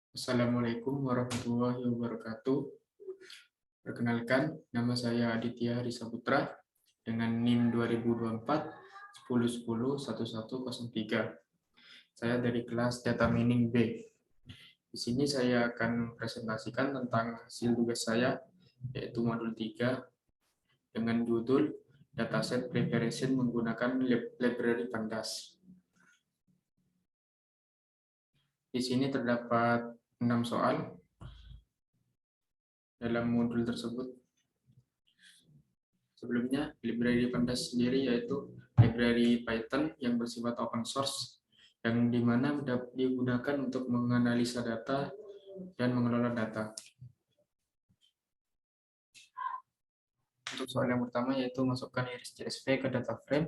Assalamualaikum warahmatullahi wabarakatuh. Perkenalkan, nama saya Aditya Risa Putra dengan NIM 2024 1010 1103. Saya dari kelas Data Mining B. Di sini saya akan presentasikan tentang hasil tugas saya, yaitu modul 3 dengan judul Dataset Preparation menggunakan Library Pandas. Di sini terdapat 6 soal dalam modul tersebut. Sebelumnya, library Pandas sendiri yaitu library Python yang bersifat open source, yang dimana digunakan untuk menganalisa data dan mengelola data. Untuk soal yang pertama yaitu masukkan iris CSV ke data frame.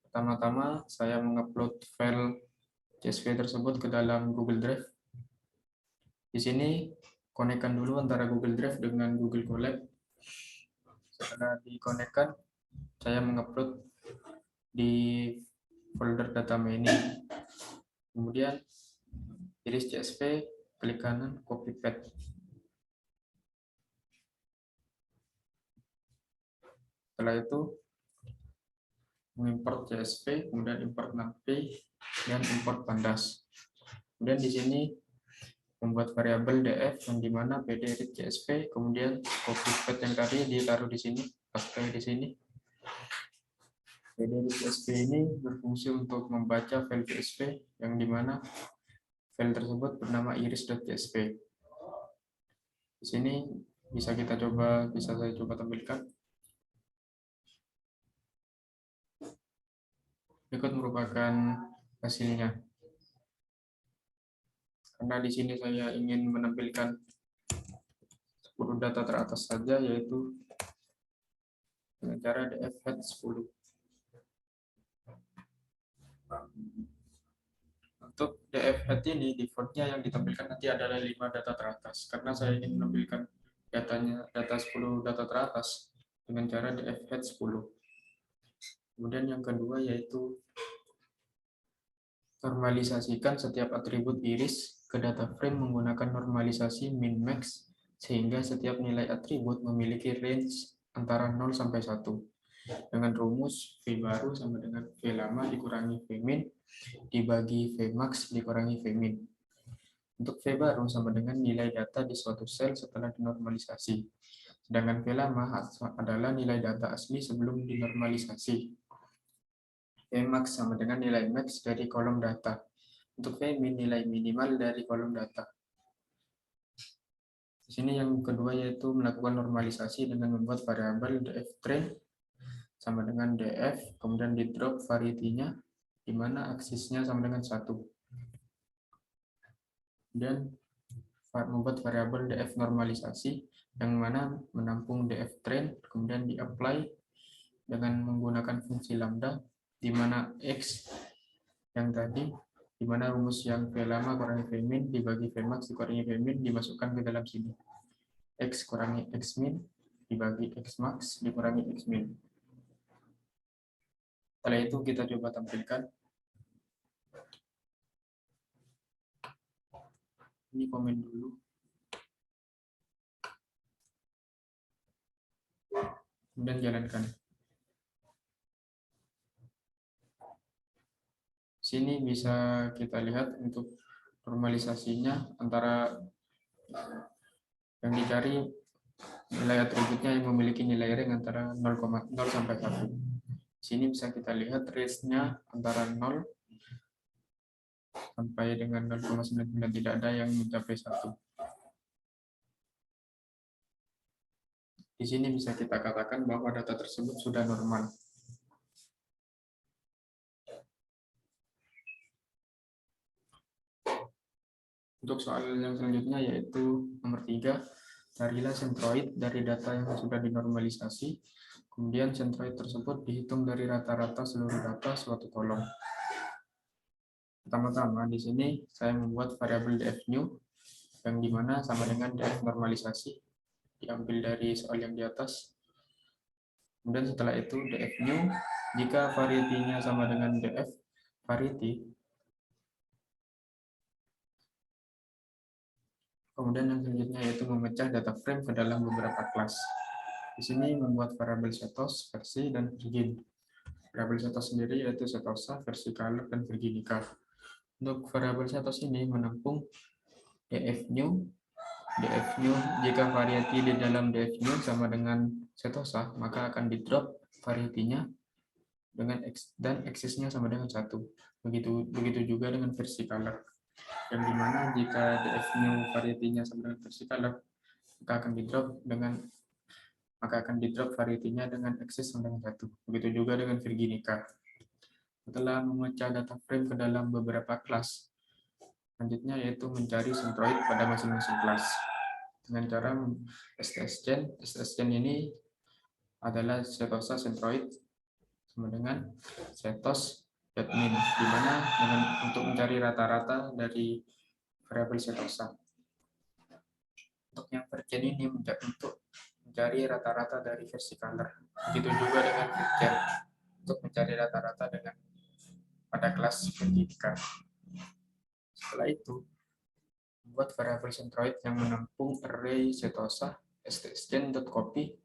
Pertama-tama saya mengupload file CSV tersebut ke dalam Google Drive. Di sini konekkan dulu antara Google Drive dengan Google Colab. Setelah dikonekkan, saya mengupload di folder data mining. Kemudian iris CSV, klik kanan, copy paste. Setelah itu mengimport CSV, kemudian import NumPy dan import Pandas. Kemudian di sini membuat variabel df yang dimana pd edit CSV, kemudian copy paste yang tadi ditaruh di sini, paste di sini. pd edit CSV ini berfungsi untuk membaca file CSV yang dimana file tersebut bernama iris.csv. Di sini bisa saya coba tampilkan. Berikut merupakan hasilnya. Karena di sini saya ingin menampilkan 10 data teratas saja, yaitu dengan cara df-head 10. Untuk df-head ini, defaultnya yang ditampilkan nanti adalah 5 data teratas. Karena saya ingin menampilkan data 10 data teratas dengan cara df-head 10. Kemudian yang kedua yaitu normalisasikan setiap atribut iris ke data frame menggunakan normalisasi min-max, sehingga setiap nilai atribut memiliki range antara 0 sampai 1. Dengan rumus V baru sama dengan V lama dikurangi V min dibagi V max dikurangi V min. Untuk V baru sama dengan nilai data di suatu sel setelah dinormalisasi. Sedangkan V lama adalah nilai data asli sebelum dinormalisasi. V max sama dengan nilai max dari kolom data. Untuk V min nilai minimal dari kolom data. Di sini yang kedua yaitu melakukan normalisasi dengan membuat variabel df_train sama dengan df, kemudian di drop variety-nya, di mana aksisnya sama dengan 1. Dan membuat variabel df normalisasi, yang mana menampung df_train, kemudian di-apply dengan menggunakan fungsi lambda, di mana x yang tadi, di mana rumus yang V lama kurangi V min dibagi V max dikurangi V min dimasukkan ke dalam sini. X kurangi X min dibagi X max dikurangi X min. Setelah itu kita coba tampilkan. Ini komen dulu. Kemudian jalankan. Sini bisa kita lihat untuk normalisasinya antara yang dicari nilai atributnya yang memiliki nilai range antara 0,0 sampai 1. Sini bisa kita lihat range-nya antara 0 sampai dengan 0,99, tidak ada yang mencapai 1. Di sini bisa kita katakan bahwa data tersebut sudah normal. Untuk soal yang selanjutnya yaitu nomor 3, carilah sentroid dari data yang sudah dinormalisasi, kemudian sentroid tersebut dihitung dari rata-rata seluruh data suatu kolom. Pertama-tama di sini saya membuat variabel df_new yang dimana sama dengan df normalisasi, diambil dari soal yang di atas. Kemudian setelah itu df_new, jika variety-nya sama dengan df variety, Kemudian yang selanjutnya yaitu memecah data frame ke dalam beberapa kelas. Di sini membuat variabel setos, versi, dan virgin. Variabel setos sendiri yaitu setosa, versi color, dan virginica. Untuk variabel setos ini menampung df_new. df_new jika variety di dalam df_new sama dengan setosa, maka akan di drop variety-nya dengan x dan axis-nya sama dengan 1. Begitu juga dengan versi color. Yang dimana jika df_new variety-nya sama dengan versi color, maka akan di drop variety-nya dengan axis sama dengan 1. Begitu juga dengan virginica. Setelah memecah data frame ke dalam beberapa kelas, selanjutnya yaitu mencari centroid pada masing-masing kelas. Dengan cara STSGen ini adalah setosa centroid sama dengan setos.min, di mana untuk mencari rata-rata dari variabel setosa. Untuk yang virgin ini untuk mencari rata-rata dari versi color. Begitu juga dengan virgin untuk mencari rata-rata dengan pada kelas virginica. Setelah itu, membuat variabel centroid yang menampung array setosa stxgen.copy.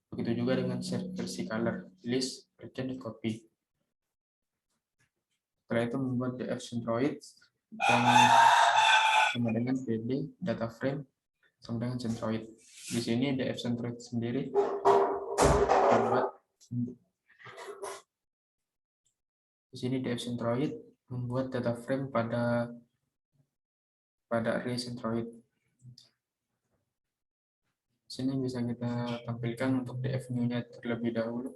Begitu juga dengan versi color list virgin.copy. Setelah itu membuat df centroid yang sama dengan pd data frame sama dengan centroid. Di sini df centroid sendiri membuat data frame pada array centroid. Sini bisa kita tampilkan untuk df_new-nya terlebih dahulu.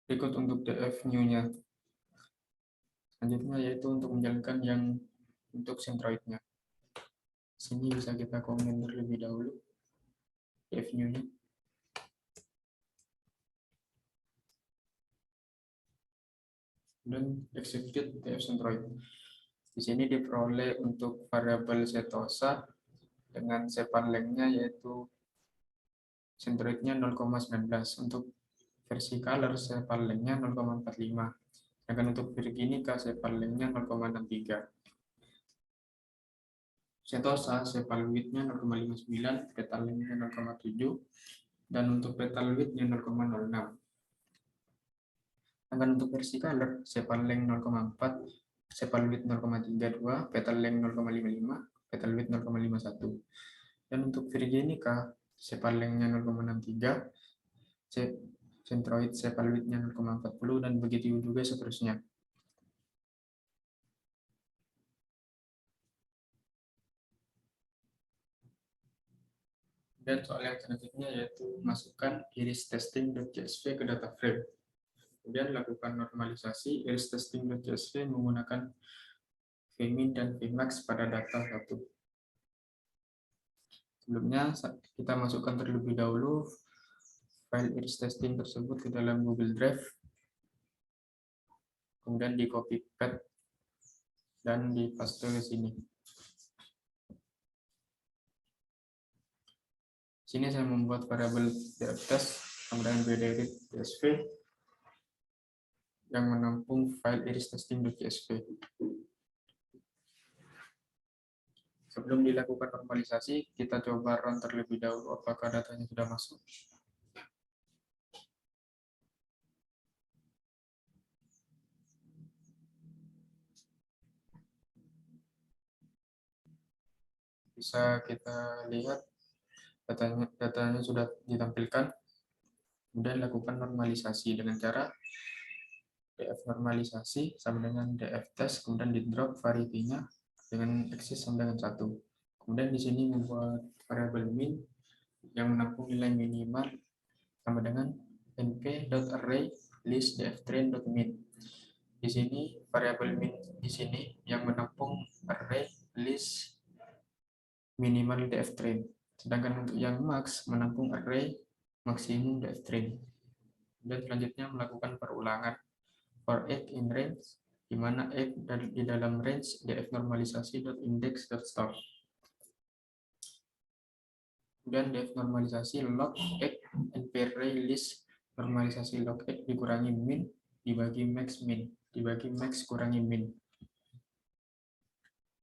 Berikut untuk df_new-nya. Selanjutnya yaitu untuk menjalankan yang untuk centroid-nya. Sini bisa kita komen terlebih dahulu df_new-nya. Dan execute df centroid. Di sini diperoleh untuk variabel setosa dengan sepan length-nya yaitu centroid-nya 0,19. Untuk versi color sepan length-nya 0,45. Sedangkan untuk virginica sepan length-nya 0,63. Setosa sepan width-nya 0,59, petal length-nya 0,7, dan untuk petal width-nya 0,06. Sedangkan untuk versi color sepan length 0,4, sepan width 0,32, petal length 0,55, petal width 0,51. Dan untuk virginica sepan length-nya 0,63, centroid sepan width-nya 0,40, dan begitu juga seterusnya. Dan soal yang selanjutnya yaitu masukkan iris testing.csv ke data frame. Kemudian lakukan normalisasi iris testing.csv menggunakan vmin dan vmax pada data 1. Sebelumnya kita masukkan terlebih dahulu file iris testing tersebut ke dalam Google Drive, kemudian di copy paste dan di paste ke sini. Sini saya membuat variabel dftest kemudian bdirit.csv yang menampung file iris testing.csv. Sebelum dilakukan normalisasi, kita coba run terlebih dahulu apakah datanya sudah masuk. Bisa kita lihat datanya sudah ditampilkan. Kemudian lakukan normalisasi dengan cara df normalisasi sama dengan df test, kemudian di drop variety-nya dengan axis sama dengan 1. Kemudian di sini membuat variabel min yang menampung nilai minimal sama dengan np.array list dftrain.min. Di sini variabel min di sini yang menampung array list minimal dftrain. Sedangkan untuk yang max menampung array maksimum dftrain. Dan selanjutnya melakukan perulangan for egg in range, di mana egg di dalam range df normalisasi.index.store. Kemudian df normalisasi log egg np array list normalisasi log egg dikurangi min dibagi max min, dibagi max kurangi min.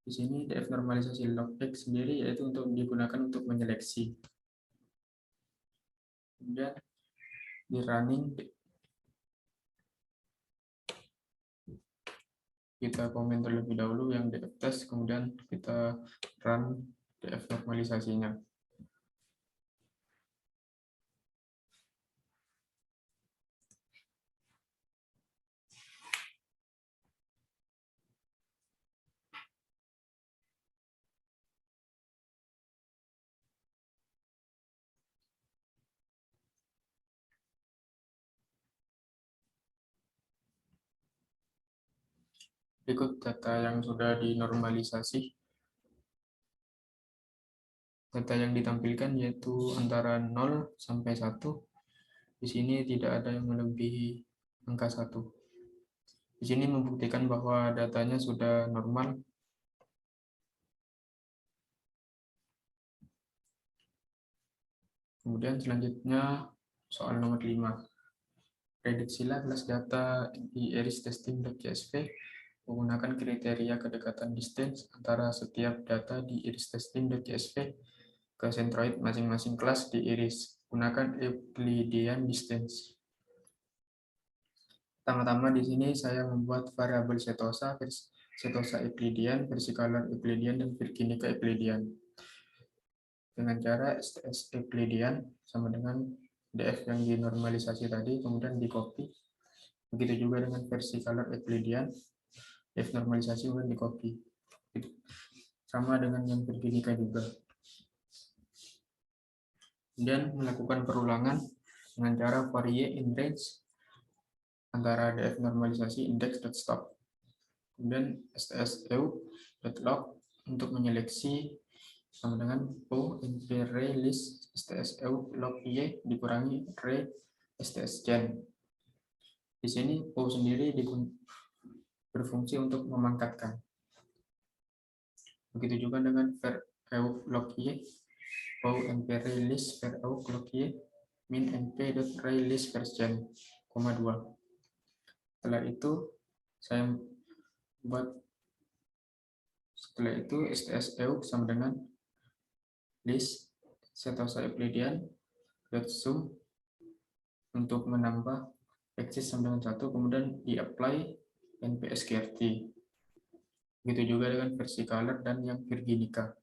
Di sini df normalisasi log x sendiri yaitu untuk digunakan untuk menyeleksi. Kemudian di running kita komen terlebih dahulu yang df test, kemudian kita run df normalisasinya. Berikut data yang sudah dinormalisasi. Data yang ditampilkan yaitu antara 0 sampai 1. Di sini tidak ada yang melebihi angka 1. Di sini membuktikan bahwa datanya sudah normal. Kemudian selanjutnya soal nomor 5. Prediksilah kelas data di iris testing.csv menggunakan kriteria kedekatan distance antara setiap data di iris testing.csv ke centroid masing-masing kelas di iris. Gunakan Euclidean distance. Pertama-tama di sini saya membuat variabel setosa, setosa Euclidean, versicolor Euclidean, dan virginica Euclidean. Dengan cara STS Euclidean sama dengan df yang dinormalisasi tadi, kemudian di copy. Begitu juga dengan versicolor Euclidean, df normalisasi kemudian di copy. Sama dengan yang virginica juga. Kemudian melakukan perulangan dengan cara vary in range antara df normalisasi index.stop. Kemudian stsu.log untuk menyeleksi sama dengan o ray list stsu log y dikurangi ray stsgen. Di sini o sendiri berfungsi untuk memangkatkan. Begitu juga dengan var eu log y, o ray list var eu log y min np dot ray list version, 2. Setelah itu saya buat stsu sama dengan list setosa Euclidean dot sum untuk menambah exist sama dengan 1, kemudian di apply npsgrt. Begitu juga dengan versicolor dan yang virginica.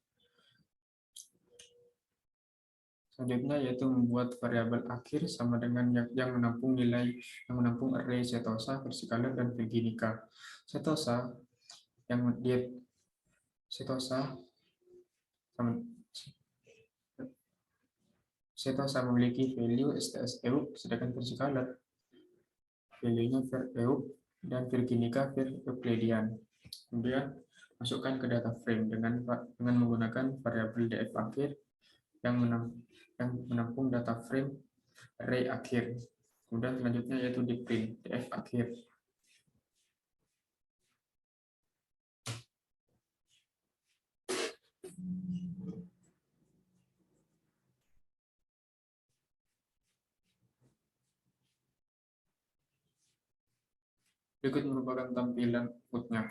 Selanjutnya yaitu membuat variabel akhir sama dengan yang menampung nilai, yang menampung array setosa, versicolor, dan virginica. Setosa yang dia setosa memiliki value stsu, sedangkan versicolor value-nya var eu dan virginica var Euclidean. Kemudian masukkan ke data frame dengan menggunakan variabel df akhir yang menampung data frame array akhir. Kemudian selanjutnya yaitu di print df akhir. Berikut merupakan tampilan outputnya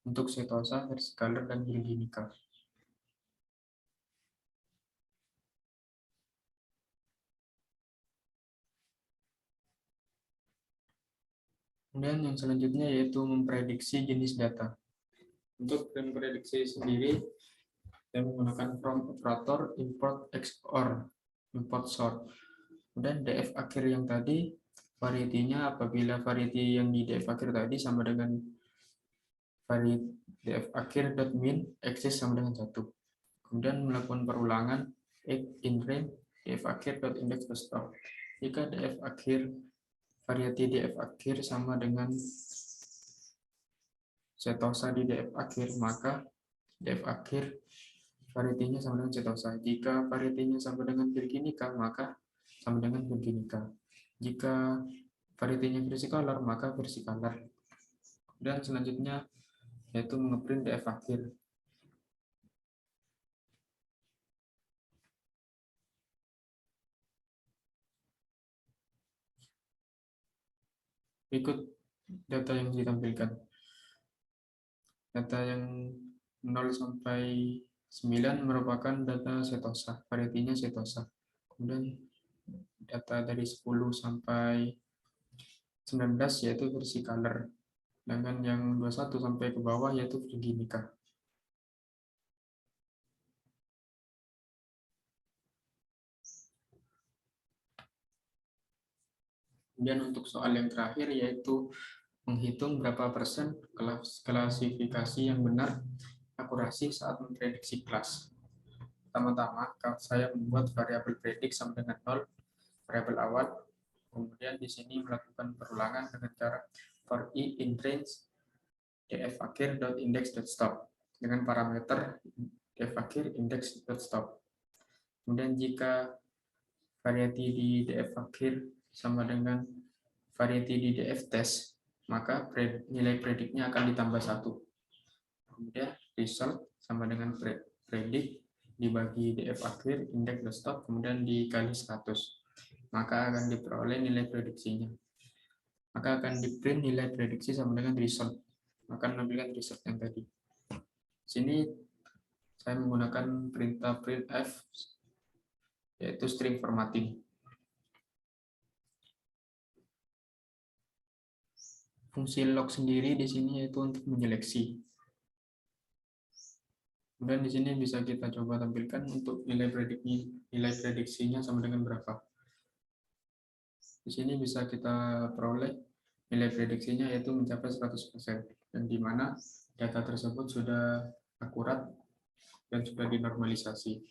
untuk setosa, versicolor, dan virginica. Kemudian yang selanjutnya yaitu memprediksi jenis data. Untuk memprediksi sendiri, saya menggunakan from operator import XOR, import sort. Kemudian df akhir yang tadi, variety-nya apabila variety yang di df akhir tadi sama dengan variety df akhir dot min axis sama dengan 1. Kemudian melakukan perulangan in range df akhir dot index dot stop. Jika df akhir variety df akhir sama dengan setosa di df akhir, maka df akhir variety-nya sama dengan setosa. Jika variety-nya sama dengan virginica, maka sama dengan virginica. Jika variety-nya versicolor, maka versicolor. Dan selanjutnya yaitu mengeprint df akhir. Ikut data yang ditampilkan. Data yang 0 sampai 9 merupakan data setosa, varietinya setosa. Kemudian data dari 10 sampai 19 yaitu versi color. Sedangkan yang 21 sampai ke bawah yaitu Virginica. Kemudian untuk soal yang terakhir yaitu menghitung berapa persen klasifikasi yang benar akurasi saat memprediksi kelas. Pertama-tama, saya membuat variabel predik sama dengan 0, variabel awal. Kemudian di sini melakukan perulangan dengan cara for i in range df akhir dot index dot stop dengan parameter df akhir index dot stop. Kemudian jika variety di df akhir sama dengan variety di df test, maka nilai prediknya akan ditambah 1. Kemudian result sama dengan predik dibagi df akhir index dot stop kemudian dikali 100, maka akan diperoleh nilai prediksinya. Maka akan di print nilai prediksi sama dengan result, akan menampilkan result yang tadi. Sini saya menggunakan perintah printf yaitu string formatting. Fungsi log sendiri di sini yaitu untuk menyeleksi. Kemudian di sini bisa kita coba tampilkan untuk nilai prediksinya sama dengan berapa. Di sini bisa kita peroleh nilai prediksinya yaitu mencapai 100%, dan di mana data tersebut sudah akurat dan sudah dinormalisasi.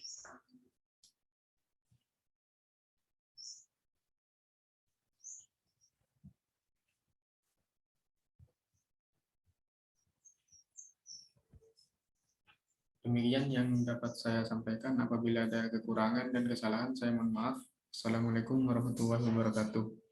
Demikian yang dapat saya sampaikan. Apabila ada kekurangan dan kesalahan, saya mohon maaf. Assalamualaikum warahmatullahi wabarakatuh.